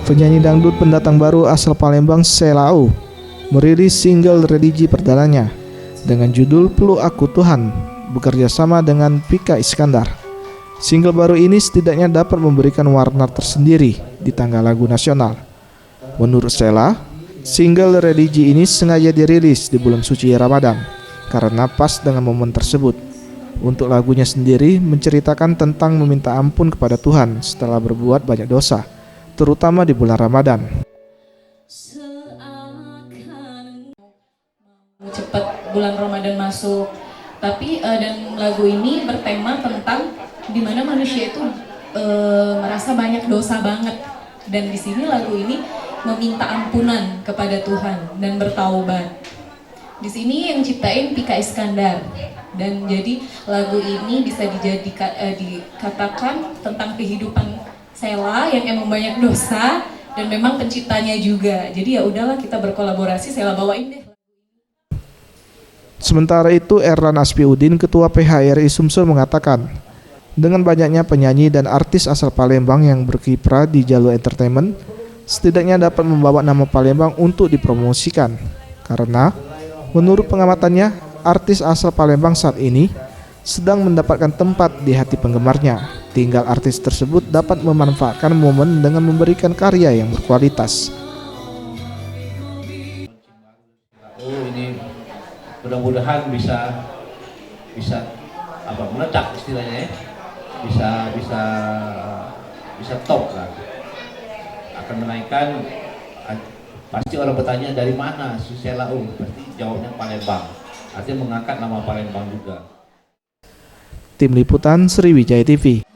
Penyanyi dangdut pendatang baru asal Palembang, Sheila Aw, merilis single religi perdananya dengan judul Peluk Aku Tuhan, bekerja sama dengan Pika Iskandar. Single baru ini setidaknya dapat memberikan warna tersendiri di tangga lagu nasional. Menurut Sheila, single religi ini sengaja dirilis di bulan suci Ramadan karena pas dengan momen tersebut. Untuk lagunya sendiri menceritakan tentang meminta ampun kepada Tuhan setelah berbuat banyak dosa, terutama di bulan Ramadan. Cepat bulan Ramadan masuk, tapi dan lagu ini bertema tentang dimana manusia itu merasa banyak dosa banget, dan di sini lagu ini meminta ampunan kepada Tuhan dan bertaubat. Di sini yang ciptain Pika Iskandar, dan jadi lagu ini bisa dikatakan tentang kehidupan Sheila yang emang banyak dosa dan memang penciptanya juga. Jadi ya udahlah, kita berkolaborasi, Sheila bawain deh. Sementara itu, Erlan Aspiudin, Ketua PHRI Sumsel, mengatakan, dengan banyaknya penyanyi dan artis asal Palembang yang berkiprah di jalur entertainment, setidaknya dapat membawa nama Palembang untuk dipromosikan. Karena, menurut pengamatannya, artis asal Palembang saat ini sedang mendapatkan tempat di hati penggemarnya. Tinggal artis tersebut dapat memanfaatkan momen dengan memberikan karya yang berkualitas. Ini mudah-mudahan bisa meledak istilahnya ya. Bisa top lah. Akan menaikkan, pasti orang bertanya dari mana Sheila Aw, pasti jawabnya Palembang. Artinya mengangkat nama Palembang juga. Tim Liputan Sriwijaya TV.